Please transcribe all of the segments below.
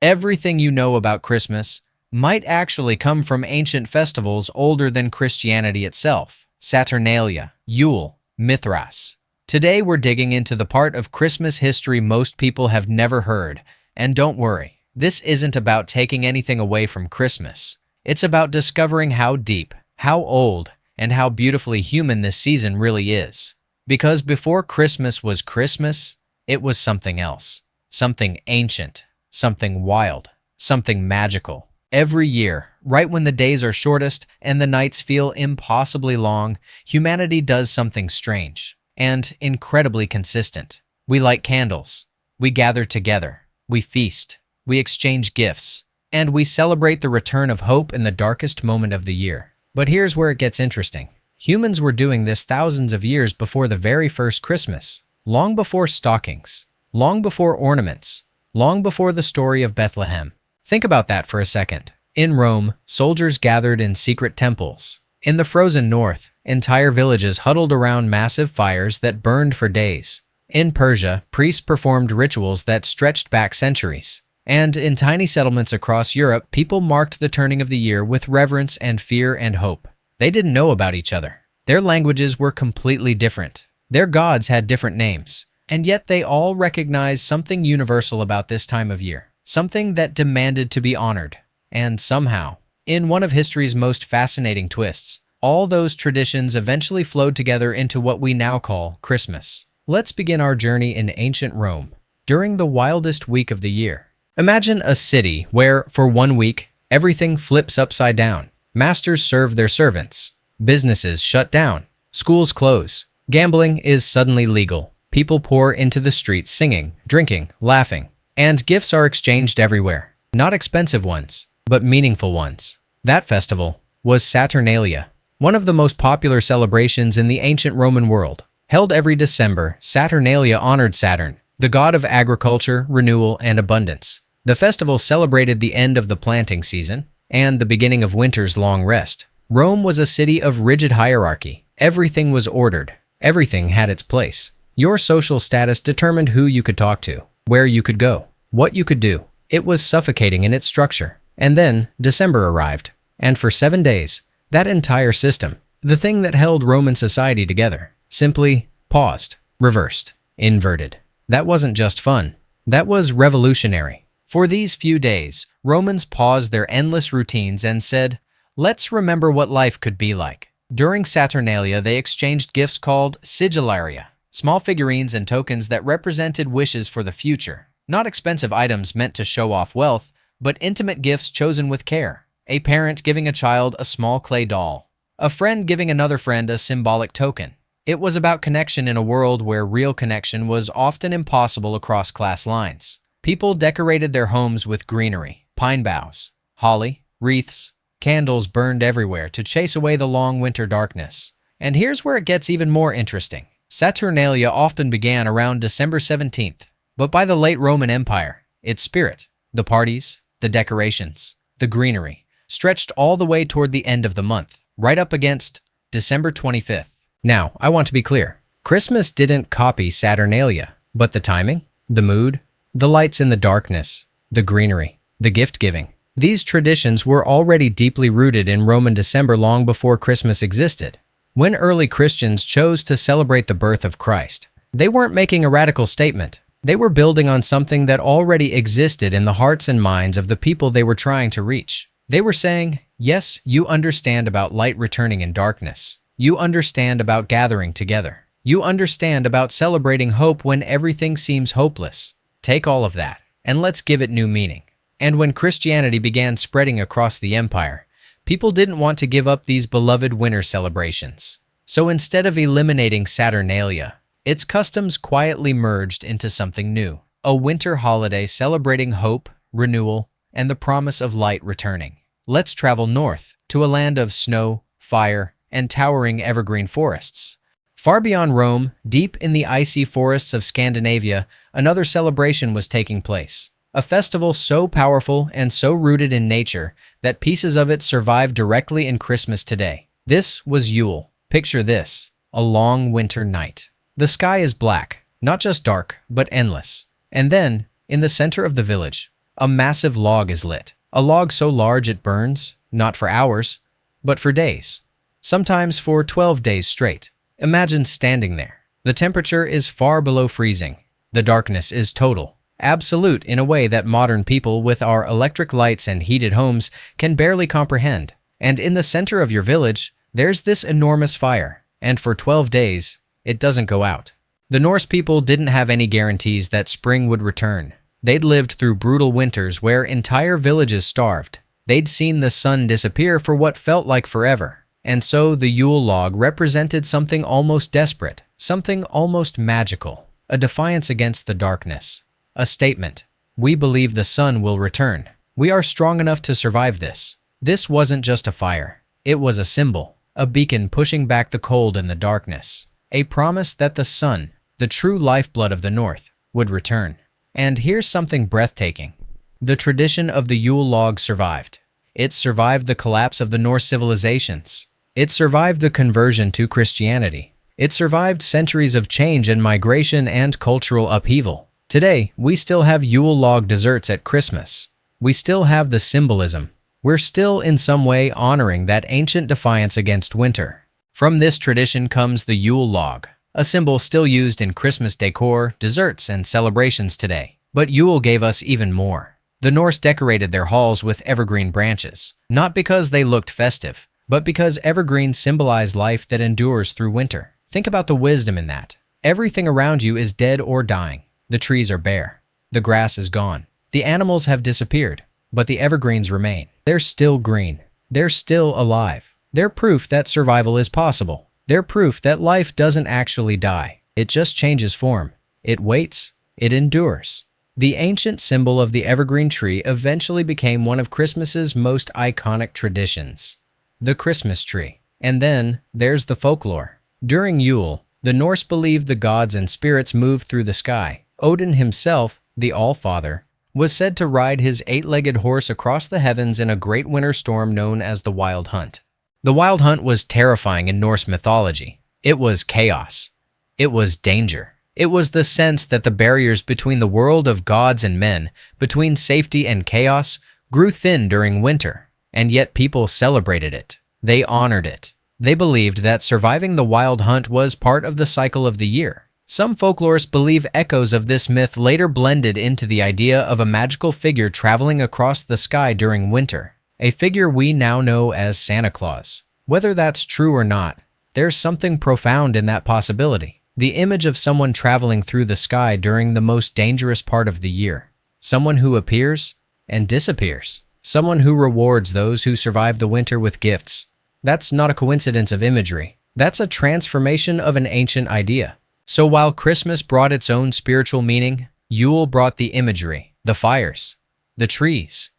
Everything you know about Christmas might actually come from ancient festivals older than Christianity itself. Saturnalia, Yule, Mithras. Today we're digging into the part of Christmas history most people have never heard. And don't worry, this isn't about taking anything away from Christmas. It's about discovering how deep, how old, and how beautifully human this season really is. Because before Christmas was Christmas, it was something else. Something ancient, something wild, something magical. Every year, right when the days are shortest and the nights feel impossibly long, humanity does something strange and incredibly consistent. We light candles, we gather together, we feast, we exchange gifts, and we celebrate the return of hope in the darkest moment of the year. But here's where it gets interesting. Humans were doing this thousands of years before the very first Christmas, long before stockings, long before ornaments, long before the story of Bethlehem. Think about that for a second. In Rome, soldiers gathered in secret temples. In the frozen north, entire villages huddled around massive fires that burned for days. In Persia, priests performed rituals that stretched back centuries. And in tiny settlements across Europe, people marked the turning of the year with reverence and fear and hope. They didn't know about each other. Their languages were completely different. Their gods had different names. And yet they all recognized something universal about this time of year. Something that demanded to be honored. And somehow, in one of history's most fascinating twists, all those traditions eventually flowed together into what we now call Christmas. Let's begin our journey in ancient Rome, during the wildest week of the year. Imagine a city where, for 1 week, everything flips upside down. Masters serve their servants. Businesses shut down. Schools close. Gambling is suddenly legal. People pour into the streets singing, drinking, laughing. And gifts are exchanged everywhere. Not expensive ones, but meaningful ones. That festival was Saturnalia, one of the most popular celebrations in the ancient Roman world. Held every December, Saturnalia honored Saturn, the god of agriculture, renewal, and abundance. The festival celebrated the end of the planting season and the beginning of winter's long rest. Rome was a city of rigid hierarchy. Everything was ordered. Everything had its place. Your social status determined who you could talk to, where you could go, what you could do. It was suffocating in its structure. And then December arrived, and for 7 days, that entire system, the thing that held Roman society together, simply paused, reversed, inverted. That wasn't just fun. That was revolutionary. For these few days, Romans paused their endless routines and said, "Let's remember what life could be like." During Saturnalia, they exchanged gifts called sigillaria, small figurines and tokens that represented wishes for the future. Not expensive items meant to show off wealth, but intimate gifts chosen with care. A parent giving a child a small clay doll. A friend giving another friend a symbolic token. It was about connection in a world where real connection was often impossible across class lines. People decorated their homes with greenery, pine boughs, holly, wreaths. Candles burned everywhere to chase away the long winter darkness. And here's where it gets even more interesting. Saturnalia often began around December 17th, but by the late Roman Empire, its spirit, the parties, the decorations, the greenery, stretched all the way toward the end of the month, right up against December 25th. Now, I want to be clear. Christmas didn't copy Saturnalia, but the timing, the mood, the lights in the darkness, the greenery, the gift-giving. These traditions were already deeply rooted in Roman December long before Christmas existed. When early Christians chose to celebrate the birth of Christ, they weren't making a radical statement. They were building on something that already existed in the hearts and minds of the people they were trying to reach. They were saying, yes, you understand about light returning in darkness. You understand about gathering together. You understand about celebrating hope when everything seems hopeless. Take all of that, and let's give it new meaning. And when Christianity began spreading across the empire, people didn't want to give up these beloved winter celebrations. So instead of eliminating Saturnalia, its customs quietly merged into something new, a winter holiday celebrating hope, renewal, and the promise of light returning. Let's travel north to a land of snow, fire, and towering evergreen forests. Far beyond Rome, deep in the icy forests of Scandinavia, another celebration was taking place. A festival so powerful and so rooted in nature that pieces of it survive directly in Christmas today. This was Yule. Picture this, a long winter night. The sky is black, not just dark, but endless. And then, in the center of the village, A massive log is lit. A log so large it burns, not for hours, but for days. Sometimes for 12 days straight. Imagine standing there. The temperature is far below freezing. The darkness is total, absolute in a way that modern people with our electric lights and heated homes can barely comprehend. And in the center of your village, there's this enormous fire. And for 12 days, it doesn't go out. The Norse people didn't have any guarantees that spring would return. They'd lived through brutal winters where entire villages starved. They'd seen the sun disappear for what felt like forever. And so the Yule log represented something almost desperate, something almost magical, a defiance against the darkness. A statement. We believe the sun will return. We are strong enough to survive this. This wasn't just a fire. It was a symbol, a beacon pushing back the cold and the darkness. A promise that the sun, the true lifeblood of the North, would return. And here's something breathtaking. The tradition of the Yule log survived. It survived the collapse of the Norse civilizations. It survived the conversion to Christianity. It survived centuries of change and migration and cultural upheaval. Today, we still have Yule log desserts at Christmas. We still have the symbolism. We're still in some way honoring that ancient defiance against winter. From this tradition comes the Yule log, a symbol still used in Christmas decor, desserts, and celebrations today. But Yule gave us even more. The Norse decorated their halls with evergreen branches, not because they looked festive, but because evergreens symbolize life that endures through winter. Think about the wisdom in that. Everything around you is dead or dying. The trees are bare. The grass is gone. The animals have disappeared, but the evergreens remain. They're still green. They're still alive. They're proof that survival is possible. They're proof that life doesn't actually die. It just changes form. It waits. It endures. The ancient symbol of the evergreen tree eventually became one of Christmas's most iconic traditions. The Christmas tree. And then there's the folklore. During Yule, the Norse believed the gods and spirits moved through the sky. Odin himself, the All-Father, was said to ride his 8-legged horse across the heavens in a great winter storm known as the Wild Hunt. The Wild Hunt was terrifying in Norse mythology. It was chaos. It was danger. It was the sense that the barriers between the world of gods and men, between safety and chaos, grew thin during winter. And yet people celebrated it. They honored it. They believed that surviving the Wild Hunt was part of the cycle of the year. Some folklorists believe echoes of this myth later blended into the idea of a magical figure traveling across the sky during winter, a figure we now know as Santa Claus. Whether that's true or not, there's something profound in that possibility. The image of someone traveling through the sky during the most dangerous part of the year. Someone who appears and disappears. Someone who rewards those who survive the winter with gifts. That's not a coincidence of imagery. That's a transformation of an ancient idea. So while Christmas brought its own spiritual meaning, Yule brought the imagery, the fires, the trees,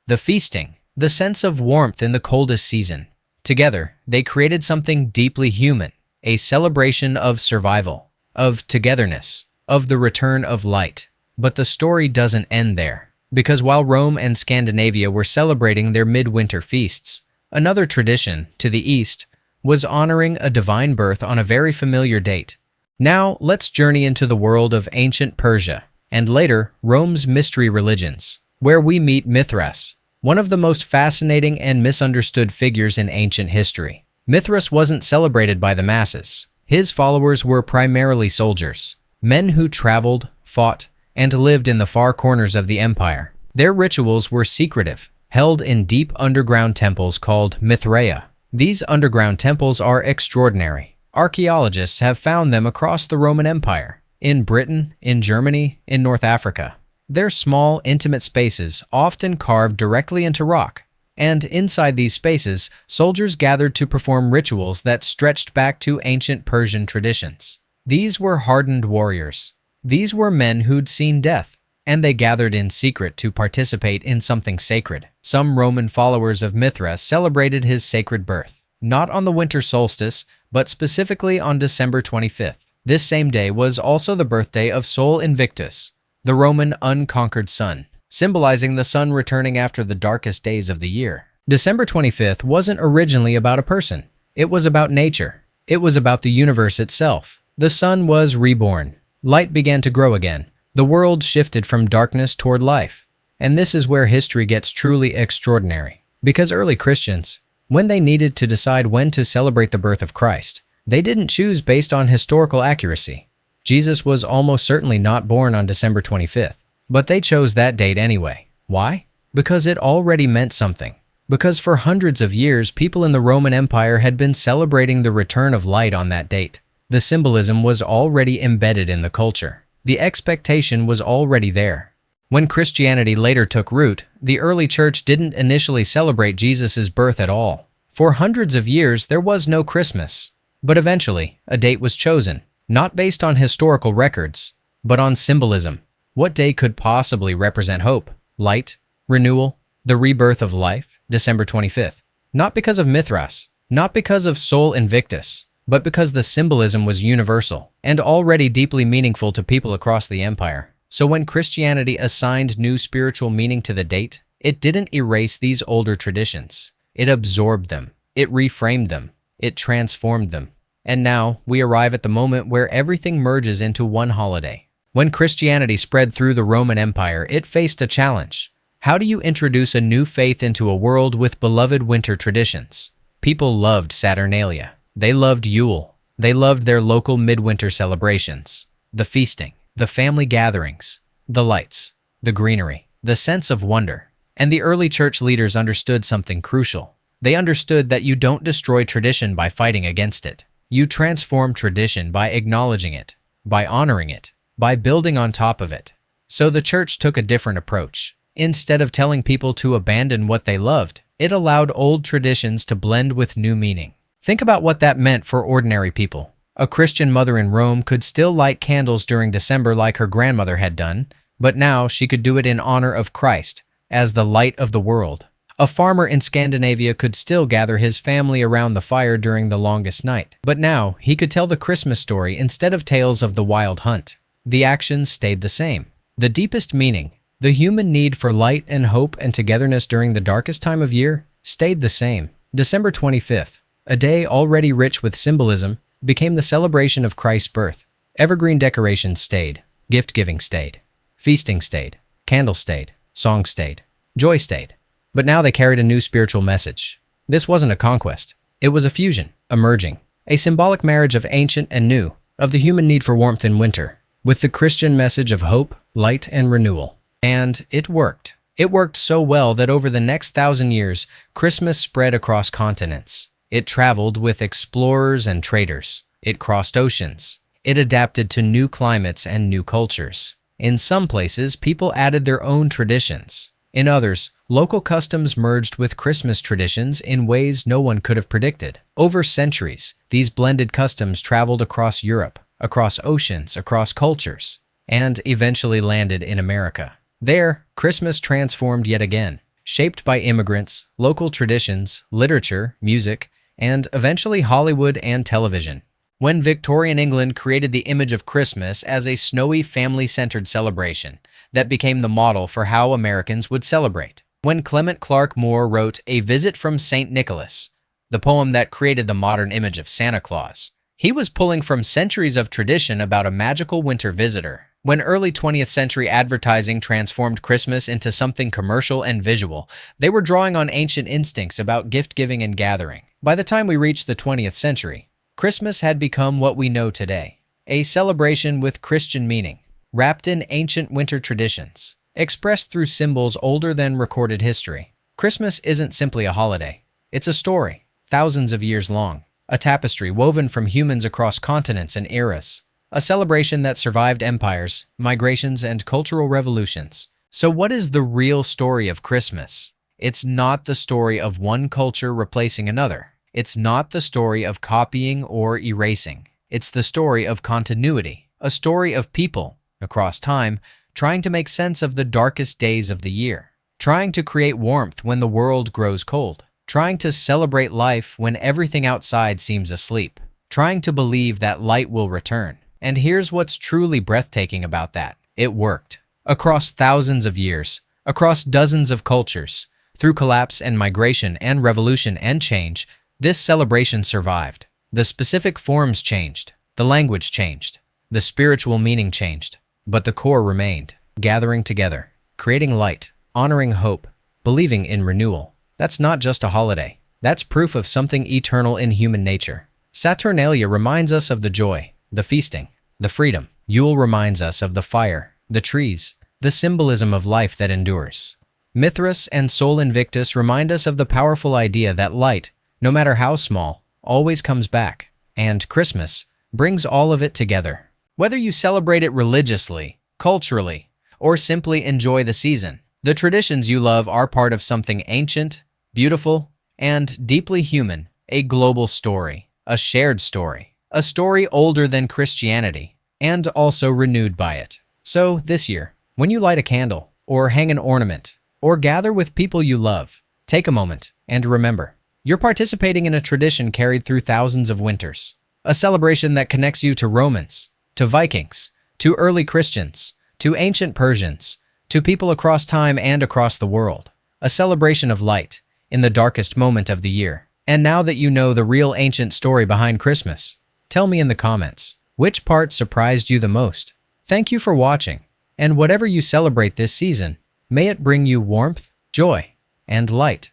the feasting, the sense of warmth in the coldest season. Together, they created something deeply human, a celebration of survival, of togetherness, of the return of light. But the story doesn't end there. Because while Rome and Scandinavia were celebrating their midwinter feasts, another tradition, to the east, was honoring a divine birth on a very familiar date. Now, let's journey into the world of ancient Persia, and later, Rome's mystery religions, where we meet Mithras, one of the most fascinating and misunderstood figures in ancient history. Mithras wasn't celebrated by the masses. His followers were primarily soldiers, men who traveled, fought, and lived in the far corners of the empire. Their rituals were secretive, held in deep underground temples called Mithraea. These underground temples are extraordinary. Archaeologists have found them across the Roman Empire, in Britain, in Germany, in North Africa. They're small, intimate spaces, often carved directly into rock. And inside these spaces, soldiers gathered to perform rituals that stretched back to ancient Persian traditions. These were hardened warriors. These were men who'd seen death, and they gathered in secret to participate in something sacred. Some Roman followers of Mithras celebrated his sacred birth, not on the winter solstice, but specifically on December 25th. This same day was also the birthday of Sol Invictus, the Roman unconquered sun, symbolizing the sun returning after the darkest days of the year. December 25th wasn't originally about a person. It was about nature. It was about the universe itself. The sun was reborn. Light began to grow again. The world shifted from darkness toward life. And this is where history gets truly extraordinary. Because early Christians, when they needed to decide when to celebrate the birth of Christ, they didn't choose based on historical accuracy. Jesus was almost certainly not born on December 25th, but they chose that date anyway. Why? Because it already meant something. Because for hundreds of years, people in the Roman Empire had been celebrating the return of light on that date. The symbolism was already embedded in the culture. The expectation was already there. When Christianity later took root, the early church didn't initially celebrate Jesus' birth at all. For hundreds of years, there was no Christmas. But eventually, a date was chosen, not based on historical records, but on symbolism. What day could possibly represent hope, light, renewal, the rebirth of life? December 25th. Not because of Mithras, not because of Sol Invictus, but because the symbolism was universal and already deeply meaningful to people across the empire. So when Christianity assigned new spiritual meaning to the date, it didn't erase these older traditions. It absorbed them. It reframed them. It transformed them. And now we arrive at the moment where everything merges into one holiday. When Christianity spread through the Roman Empire, it faced a challenge. How do you introduce a new faith into a world with beloved winter traditions? People loved Saturnalia. They loved Yule. They loved their local midwinter celebrations. The feasting, the family gatherings, the lights, the greenery, the sense of wonder. And the early church leaders understood something crucial. They understood that you don't destroy tradition by fighting against it. You transform tradition by acknowledging it, by honoring it, by building on top of it. So the church took a different approach. Instead of telling people to abandon what they loved, it allowed old traditions to blend with new meaning. Think about what that meant for ordinary people. A Christian mother in Rome could still light candles during December like her grandmother had done, but now she could do it in honor of Christ, as the light of the world. A farmer in Scandinavia could still gather his family around the fire during the longest night, but now he could tell the Christmas story instead of tales of the wild hunt. The actions stayed the same. The deepest meaning, the human need for light and hope and togetherness during the darkest time of year, stayed the same. December 25th, a day already rich with symbolism, became the celebration of Christ's birth. Evergreen decorations stayed, gift-giving stayed, feasting stayed, candles stayed, song stayed, joy stayed. But now they carried a new spiritual message. This wasn't a conquest. It was a fusion, a merging, a symbolic marriage of ancient and new, of the human need for warmth in winter, with the Christian message of hope, light, and renewal. And it worked. It worked so well that over the next 1,000 years, Christmas spread across continents. It traveled with explorers and traders. It crossed oceans. It adapted to new climates and new cultures. In some places, people added their own traditions. In others, local customs merged with Christmas traditions in ways no one could have predicted. Over centuries, these blended customs traveled across Europe, across oceans, across cultures, and eventually landed in America. There, Christmas transformed yet again, shaped by immigrants, local traditions, literature, music, and eventually Hollywood and television. When Victorian England created the image of Christmas as a snowy, family-centered celebration that became the model for how Americans would celebrate. When Clement Clarke Moore wrote A Visit from St. Nicholas, the poem that created the modern image of Santa Claus, he was pulling from centuries of tradition about a magical winter visitor. When early 20th century advertising transformed Christmas into something commercial and visual, they were drawing on ancient instincts about gift-giving and gathering. By the time we reached the 20th century, Christmas had become what we know today, a celebration with Christian meaning, wrapped in ancient winter traditions, expressed through symbols older than recorded history. Christmas isn't simply a holiday. It's a story, thousands of years long, a tapestry woven from humans across continents and eras, a celebration that survived empires, migrations, and cultural revolutions. So what is the real story of Christmas? It's not the story of one culture replacing another. It's not the story of copying or erasing. It's the story of continuity, a story of people, across time, trying to make sense of the darkest days of the year, trying to create warmth when the world grows cold, trying to celebrate life when everything outside seems asleep, trying to believe that light will return. And here's what's truly breathtaking about that. It worked. Across thousands of years, across dozens of cultures, through collapse and migration and revolution and change, this celebration survived. The specific forms changed, the language changed, the spiritual meaning changed, but the core remained, gathering together, creating light, honoring hope, believing in renewal. That's not just a holiday. That's proof of something eternal in human nature. Saturnalia reminds us of the joy, the feasting, the freedom. Yule reminds us of the fire, the trees, the symbolism of life that endures. Mithras and Sol Invictus remind us of the powerful idea that light, no matter how small, always comes back. And Christmas brings all of it together. Whether you celebrate it religiously, culturally, or simply enjoy the season, the traditions you love are part of something ancient, beautiful, and deeply human, a global story, a shared story, a story older than Christianity, and also renewed by it. So this year, when you light a candle, or hang an ornament, or gather with people you love, take a moment and remember, you're participating in a tradition carried through thousands of winters, a celebration that connects you to Romans, to Vikings, to early Christians, to ancient Persians, to people across time and across the world, a celebration of light in the darkest moment of the year. And now that you know the real ancient story behind Christmas, tell me in the comments, which part surprised you the most? Thank you for watching, and whatever you celebrate this season, may it bring you warmth, joy, and light.